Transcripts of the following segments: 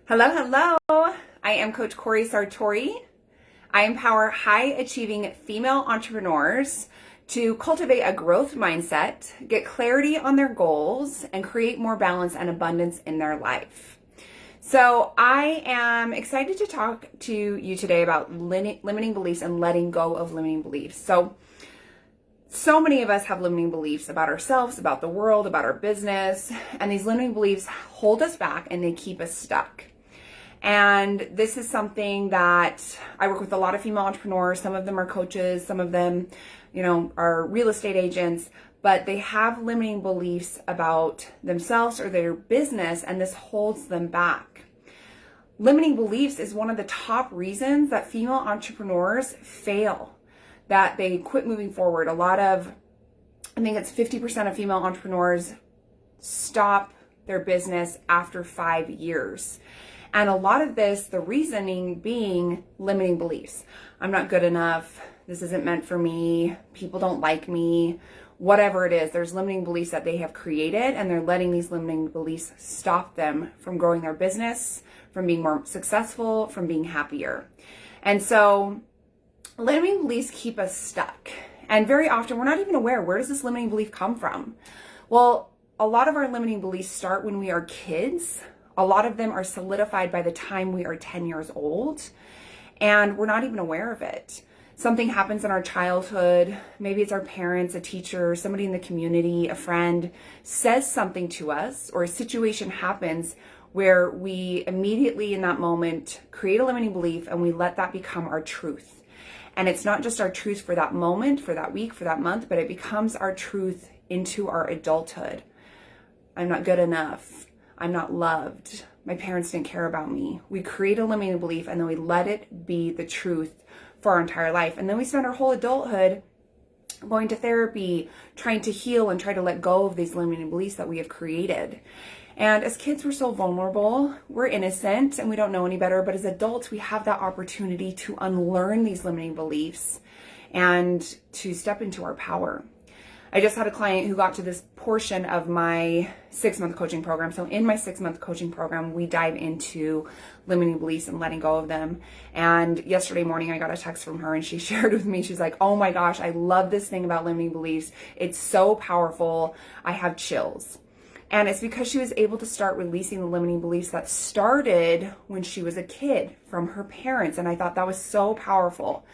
Hello, hello. I am Coach Corey Sartori. I empower high-achieving female entrepreneurs to cultivate a growth mindset, get clarity on their goals, and create more balance and abundance in their life. So I am excited to talk to you today about limiting beliefs and letting go of limiting beliefs. So many of us have limiting beliefs about ourselves, about the world, about our business, and these limiting beliefs hold us back and they keep us stuck. And this is something that I work with a lot of female entrepreneurs. Some of them are coaches, some of them, are real estate agents, but they have limiting beliefs about themselves or their business, and this holds them back. Limiting beliefs is one of the top reasons that female entrepreneurs fail, that they quit moving forward. I think it's 50% of female entrepreneurs stop their business after 5 years. And a lot of this, the reasoning being limiting beliefs. I'm not good enough. This isn't meant for me. People don't like me. Whatever it is, there's limiting beliefs that they have created, and they're letting these limiting beliefs stop them from growing their business, from being more successful, from being happier. And so limiting beliefs keep us stuck. And very often we're not even aware, where does this limiting belief come from? Well, a lot of our limiting beliefs start when we are kids. A lot of them are solidified by the time we are 10 years old, and we're not even aware of it. Something happens in our childhood. Maybe it's our parents, a teacher, somebody in the community, a friend says something to us, or a situation happens where we immediately in that moment create a limiting belief and we let that become our truth. And it's not just our truth for that moment, for that week, for that month, but it becomes our truth into our adulthood. I'm not good enough. I'm not loved. My parents didn't care about me. We create a limiting belief and then we let it be the truth for our entire life. And then we spend our whole adulthood going to therapy, trying to heal and try to let go of these limiting beliefs that we have created. And as kids, we're so vulnerable. We're innocent and we don't know any better. But as adults, we have that opportunity to unlearn these limiting beliefs and to step into our power. I just had a client who got to this portion of my 6-month coaching program. So in my 6-month coaching program, we dive into limiting beliefs and letting go of them. And yesterday morning, I got a text from her and she shared with me, she's like, oh my gosh, I love this thing about limiting beliefs. It's so powerful. I have chills. And it's because she was able to start releasing the limiting beliefs that started when she was a kid from her parents. And I thought that was so powerful.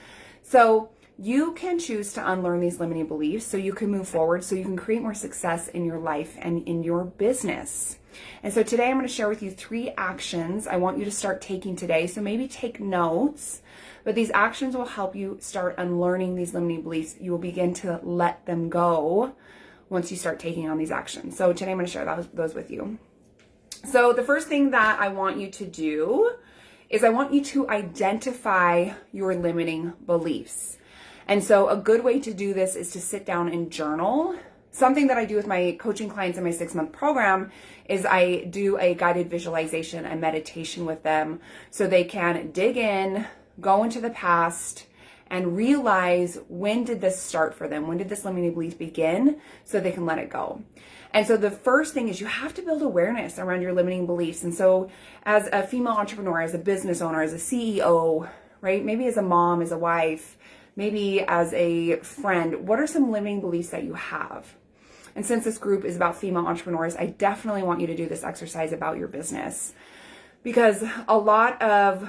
So you can choose to unlearn these limiting beliefs so you can move forward, so you can create more success in your life and in your business. And so today I'm going to share with you 3 actions I want you to start taking today. So maybe take notes, but these actions will help you start unlearning these limiting beliefs. You will begin to let them go once you start taking on these actions. So today I'm going to share those with you. So the first thing that I want you to do is I want you to identify your limiting beliefs. And so a good way to do this is to sit down and journal. Something that I do with my coaching clients in my 6-month program is I do a guided visualization and meditation with them so they can dig in, go into the past, and realize, when did this start for them? When did this limiting belief begin, so they can let it go? And so the first thing is you have to build awareness around your limiting beliefs. And so as a female entrepreneur, as a business owner, as a CEO, right? Maybe as a mom, as a wife, maybe as a friend, what are some limiting beliefs that you have? And since this group is about female entrepreneurs, I definitely want you to do this exercise about your business, because a lot of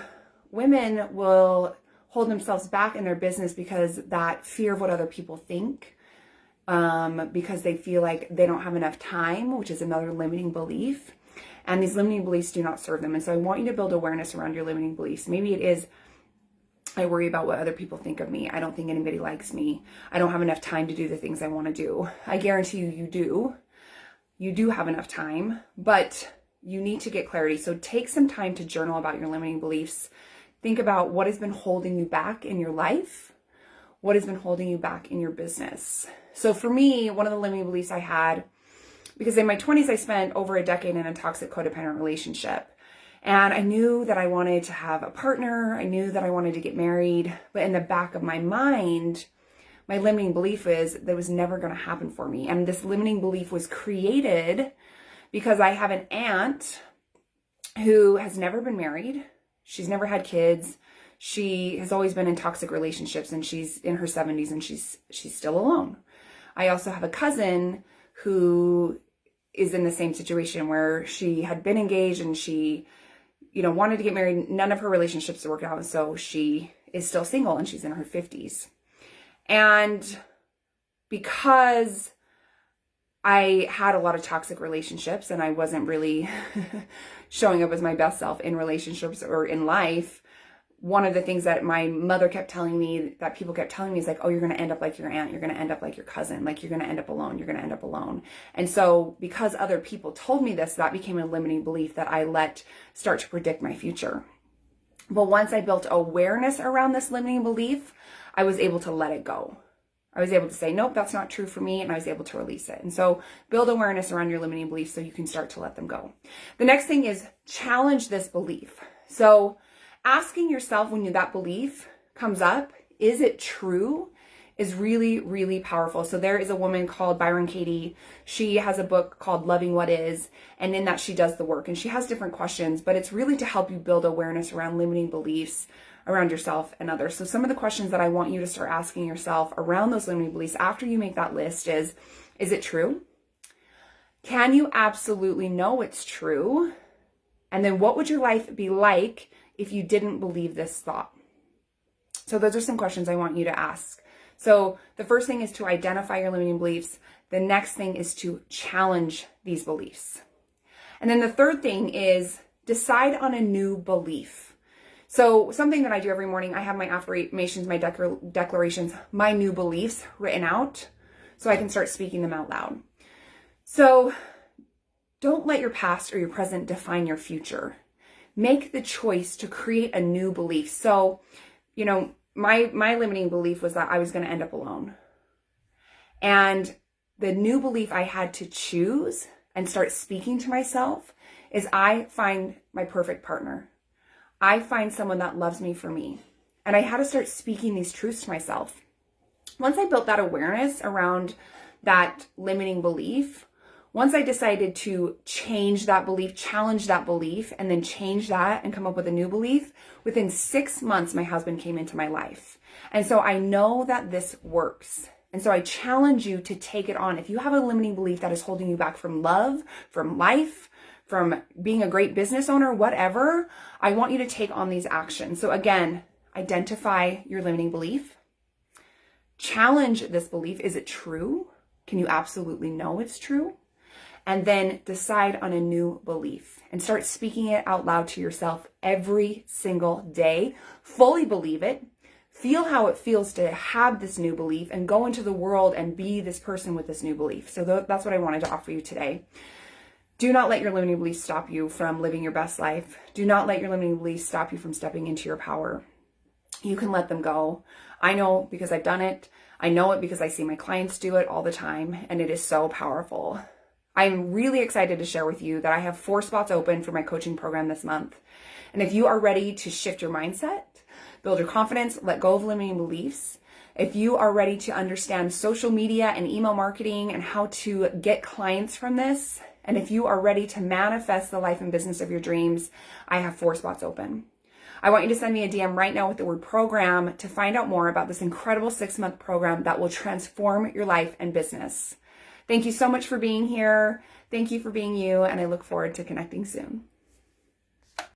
women will hold themselves back in their business because that fear of what other people think, because they feel like they don't have enough time, which is another limiting belief. And these limiting beliefs do not serve them. And so I want you to build awareness around your limiting beliefs. Maybe it is, I worry about what other people think of me. I don't think anybody likes me. I don't have enough time to do the things I want to do. I guarantee you, you do. You do have enough time, but you need to get clarity. So take some time to journal about your limiting beliefs. Think about what has been holding you back in your life. What has been holding you back in your business? So for me, one of the limiting beliefs I had, because in my 20s, I spent over a decade in a toxic codependent relationship. And I knew that I wanted to have a partner. I knew that I wanted to get married. But in the back of my mind, my limiting belief is that it was never going to happen for me. And this limiting belief was created because I have an aunt who has never been married. She's never had kids. She has always been in toxic relationships, and she's in her 70s and she's still alone. I also have a cousin who is in the same situation where she had been engaged and she, wanted to get married. None of her relationships worked out. So she is still single and she's in her 50s. And because I had a lot of toxic relationships and I wasn't really showing up as my best self in relationships or in life, one of the things that my mother kept telling me, that people kept telling me, is like, oh, you're going to end up like your aunt. You're going to end up like your cousin. Like, you're going to end up alone. You're going to end up alone. And so because other people told me this, that became a limiting belief that I let start to predict my future. But once I built awareness around this limiting belief, I was able to let it go. I was able to say, nope, that's not true for me. And I was able to release it. And so build awareness around your limiting beliefs so you can start to let them go. The next thing is challenge this belief. So asking yourself when that belief comes up, is it true, is really, really powerful. So there is a woman called Byron Katie. She has a book called Loving What Is. And in that she does the work and she has different questions, but it's really to help you build awareness around limiting beliefs around yourself and others. So some of the questions that I want you to start asking yourself around those limiting beliefs after you make that list is it true? Can you absolutely know it's true? And then what would your life be like if you didn't believe this thought? So those are some questions I want you to ask. So the first thing is to identify your limiting beliefs. The next thing is to challenge these beliefs. And then the third thing is decide on a new belief. So something that I do every morning, I have my affirmations, my declarations, my new beliefs written out so I can start speaking them out loud. So don't let your past or your present define your future. Make the choice to create a new belief. So, my limiting belief was that I was going to end up alone. And the new belief I had to choose and start speaking to myself is I find my perfect partner. I find someone that loves me for me. And I had to start speaking these truths to myself. Once I built that awareness around that limiting belief, once I decided to change that belief, challenge that belief, and then change that and come up with a new belief, within 6 months, my husband came into my life. And so I know that this works. And so I challenge you to take it on. If you have a limiting belief that is holding you back from love, from life, from being a great business owner, whatever, I want you to take on these actions. So again, identify your limiting belief. Challenge this belief. Is it true? Can you absolutely know it's true? And then decide on a new belief and start speaking it out loud to yourself every single day. Fully believe it. Feel how it feels to have this new belief and go into the world and be this person with this new belief. So that's what I wanted to offer you today. Do not let your limiting beliefs stop you from living your best life. Do not let your limiting beliefs stop you from stepping into your power. You can let them go. I know because I've done it. I know it because I see my clients do it all the time, and it is so powerful. I'm really excited to share with you that I have 4 spots open for my coaching program this month. And if you are ready to shift your mindset, build your confidence, let go of limiting beliefs, if you are ready to understand social media and email marketing and how to get clients from this, and if you are ready to manifest the life and business of your dreams, I have 4 spots open. I want you to send me a DM right now with the word program to find out more about this incredible 6-month program that will transform your life and business. Thank you so much for being here. Thank you for being you, and I look forward to connecting soon.